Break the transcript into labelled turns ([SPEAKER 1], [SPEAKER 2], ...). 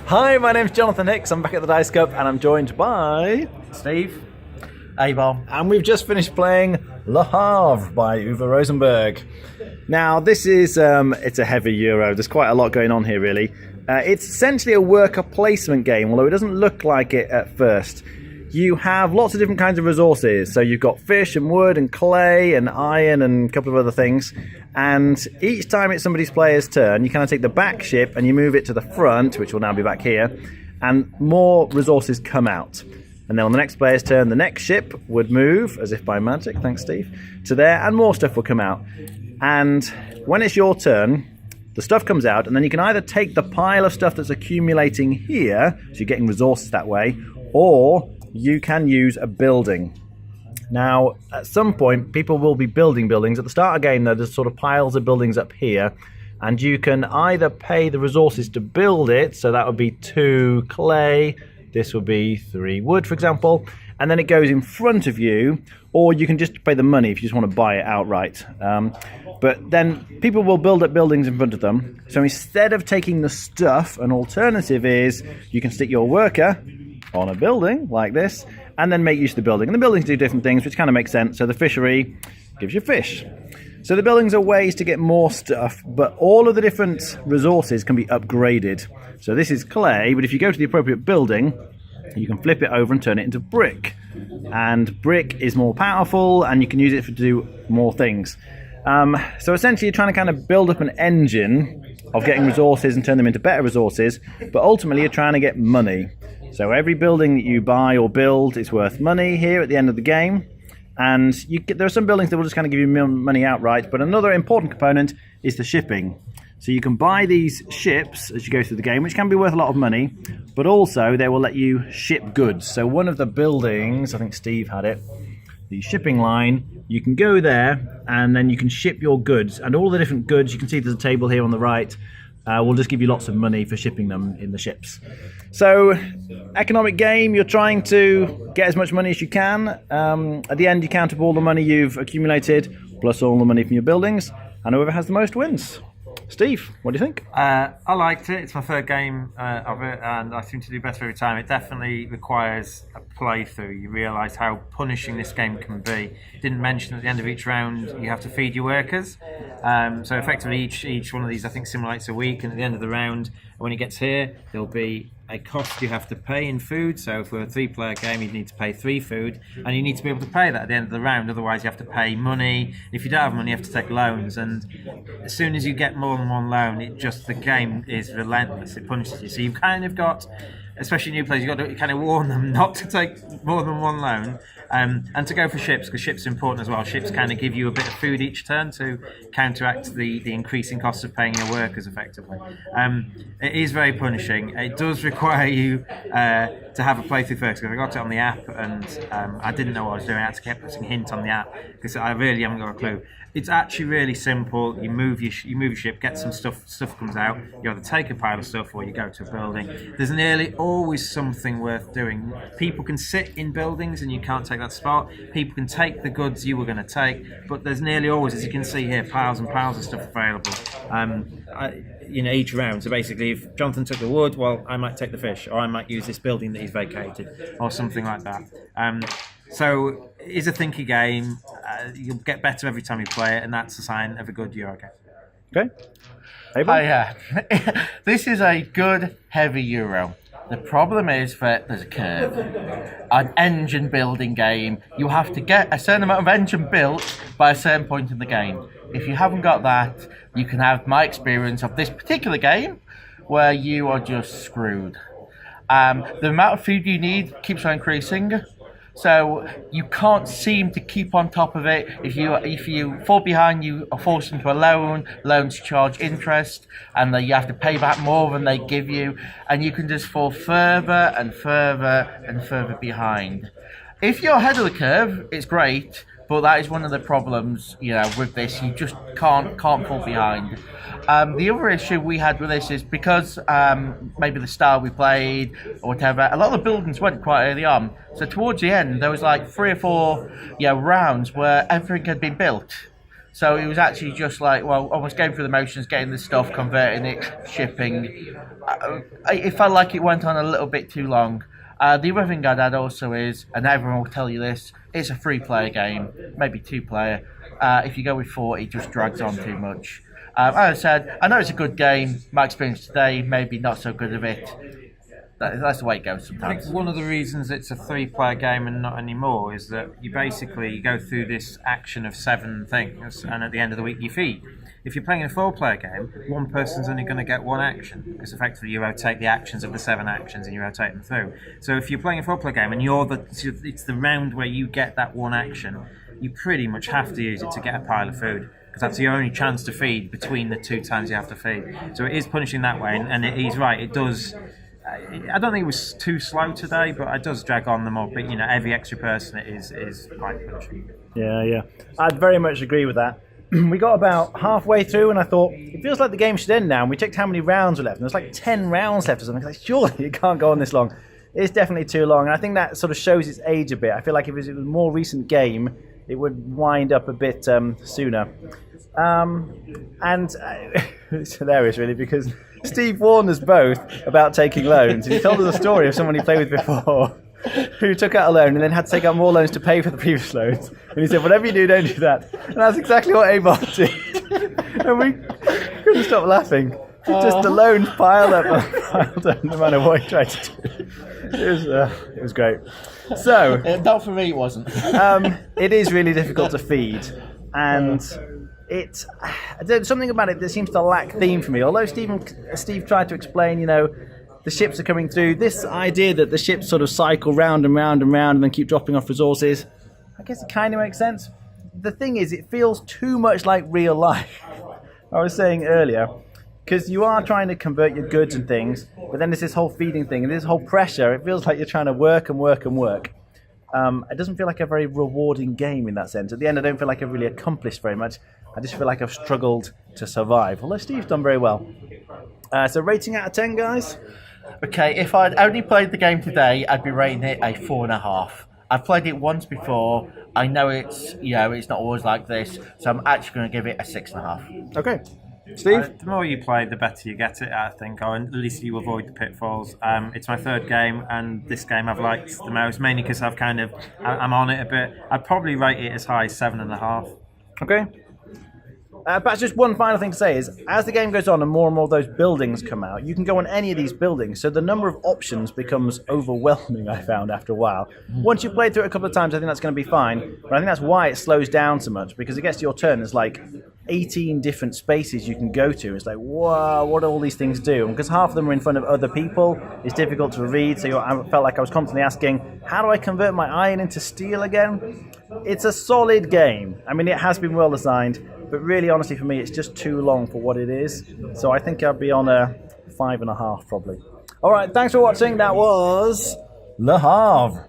[SPEAKER 1] Hi, my name's Jonathan Hicks. I'm back at the Dice Cup and I'm joined by
[SPEAKER 2] Steve. A-bomb.
[SPEAKER 1] And we've just finished playing Le Havre by Uwe Rosenberg. Now, this is it's a heavy Euro. There's quite a lot going on here, really. It's essentially a worker placement game, although it doesn't look like it at first. You have lots of different kinds of resources. So you've got fish and wood and clay and iron and a couple of other things. And each time it's somebody's player's turn, you kind of take the back ship and you move it to the front, which will now be back here, and more resources come out. And then on the next player's turn, the next ship would move, as if by magic, thanks Steve, to there, and more stuff will come out. And when it's your turn, the stuff comes out, and then you can either take the pile of stuff that's accumulating here, so you're getting resources that way, or you can use a building. Now, at some point, people will be building buildings. At the start of the game, though, there's sort of piles of buildings up here, and you can either pay the resources to build it, so that would be 2 clay, this would be 3 wood, for example, and then it goes in front of you, or you can just pay the money if you just want to buy it outright. But then people will build up buildings in front of them. So instead of taking the stuff, an alternative is you can stick your worker on a building like this, and then make use of the building. And the buildings do different things, which kind of makes sense. So the fishery gives you fish. So the buildings are ways to get more stuff, but all of the different resources can be upgraded. So this is clay, but if you go to the appropriate building, you can flip it over and turn it into brick. And brick is more powerful, and you can use it to do more things. So essentially you're trying to kind of build up an engine of getting resources and turn them into better resources, but ultimately you're trying to get money. So every building that you buy or build is worth money here at the end of the game. And there are some buildings that will just kind of give you money outright, but another important component is the shipping. So you can buy these ships as you go through the game, which can be worth a lot of money, but also they will let you ship goods. So one of the buildings, I think Steve had it, the shipping line, you can go there and then you can ship your goods. And all the different goods, you can see there's a table here on the right, will just give you lots of money for shipping them in the ships. So, economic game, you're trying to get as much money as you can. At the end, you count up all the money you've accumulated, plus all the money from your buildings, and whoever has the most wins. Steve, what do you think?
[SPEAKER 2] I liked it. It's my third game of it, and I seem to do better every time. It definitely requires a playthrough. You realise how punishing this game can be. Didn't mention at the end of each round you have to feed your workers. So effectively each one of these I think simulates a week, and at the end of the round, when it gets here, there'll be a cost you have to pay in food. So for a 3-player game, you need to pay 3 food, and you need to be able to pay that at the end of the round. Otherwise, you have to pay money. If you don't have money, you have to take loans. And as soon as you get more than one loan, the game is relentless. It punishes you. So you've kind of got, especially new players, you've got to kind of warn them not to take more than one loan. And to go for ships, because ships are important as well. Ships kind of give you a bit of food each turn to counteract the increasing costs of paying your workers effectively. It is very punishing. It does require you to have a playthrough first, because I got it on the app and I didn't know what I was doing. I had to keep putting hints on the app because I really haven't got a clue. It's actually really simple. You move your ship, get some stuff comes out. You either take a pile of stuff or you go to a building. There's nearly always something worth doing. People can sit in buildings and you can't take that spot. People can take the goods you were going to take, but there's nearly always, as you can see here, piles and piles of stuff available. Each round. So basically, if Jonathan took the wood, well, I might take the fish, or I might use this building that he's vacated, or something like that. So it is a thinky game. You'll get better every time you play it, and that's a sign of a good Euro game.
[SPEAKER 1] Okay.
[SPEAKER 3] Yeah. This is a good, heavy Euro. The problem is that there's a curve. An engine building game, you have to get a certain amount of engine built by a certain point in the game. If you haven't got that, you can have my experience of this particular game, where you are just screwed. The amount of food you need keeps on increasing. So you can't seem to keep on top of it. If you fall behind, you are forced into a loan. Loans charge interest, and then you have to pay back more than they give you, and you can just fall further and further and further behind. If you're ahead of the curve, it's great, but that is one of the problems, with this. You just can't fall behind. The other issue we had with this is because maybe the style we played or whatever, a lot of the buildings went quite early on. So towards the end, there was like 3 or 4 rounds where everything had been built. So it was actually just like, well, almost going through the motions, getting the stuff, converting it, shipping. It felt like it went on a little bit too long. The other thing I'd add also is, and everyone will tell you this, it's a 3-player game, maybe 2-player. If you go with 4, it just drags on too much. As I said, I know it's a good game. My experience today, maybe not so good of it. That's the way it goes
[SPEAKER 2] I
[SPEAKER 3] sometimes.
[SPEAKER 2] think one of the reasons it's a 3-player game and not anymore is that you basically go through this action of 7 things, and at the end of the week you feed. If you're playing a 4-player game, one person's only going to get 1 action, because effectively you rotate the actions of the 7 actions and you rotate them through. So if you're playing a 4-player game and it's the round where you get that 1 action, you pretty much have to use it to get a pile of food, because that's your only chance to feed between the 2 times you have to feed. So it is punishing that way, and he's right, it does. I don't think it was too slow today, but it does drag on the more. But every extra person is quite punishing.
[SPEAKER 1] Yeah. I'd very much agree with that. We got about halfway through and I thought, it feels like the game should end now. And we checked how many rounds were left. And there's like 10 rounds left or something. Like, surely it can't go on this long. It's definitely too long. And I think that sort of shows its age a bit. I feel like if it was a more recent game, it would wind up a bit sooner. It's hilarious, really, because Steve warned us both about taking loans. And he told us a story of someone he played with before who took out a loan and then had to take out more loans to pay for the previous loans. And he said, whatever you do, don't do that. And that's exactly what Amon did. And we couldn't stop laughing. Just the loans piled up and piled up no matter what he tried to do. It was great. So,
[SPEAKER 3] Not for me, it wasn't.
[SPEAKER 1] it is really difficult to feed. And there's something about it that seems to lack theme for me. Although Steve tried to explain, the ships are coming through. This idea that the ships sort of cycle round and round and round and then keep dropping off resources, I guess it kind of makes sense. The thing is, it feels too much like real life. I was saying earlier, because you are trying to convert your goods and things, but then there's this whole feeding thing and this whole pressure. It feels like you're trying to work and work and work. It doesn't feel like a very rewarding game in that sense. At the end, I don't feel like I've really accomplished very much. I just feel like I've struggled to survive. Although Steve's done very well. So rating out of 10, guys?
[SPEAKER 3] Okay, if I'd only played the game today, I'd be rating it a 4.5. I've played it once before. I know it's not always like this, so I'm actually going to give it a 6.5.
[SPEAKER 1] Okay. Steve?
[SPEAKER 2] The more you play, the better you get it, I think, or at least you avoid the pitfalls. It's my 3rd game, and this game I've liked the most, mainly because I'm on it a bit. I'd probably rate it as high as 7.5.
[SPEAKER 1] Okay. Perhaps just one final thing to say is, as the game goes on and more of those buildings come out, you can go on any of these buildings, so the number of options becomes overwhelming, I found, after a while. Once you've played through it a couple of times, I think that's going to be fine, but I think that's why it slows down so much, because it gets to your turn, there's like 18 different spaces you can go to. It's like, wow, what do all these things do? And because half of them are in front of other people, it's difficult to read, so I felt like I was constantly asking, how do I convert my iron into steel again? It's a solid game. I mean, it has been well designed, but really, honestly, for me, it's just too long for what it is. So I think I'd be on a 5.5 probably. All right, thanks for watching. That was Le Havre.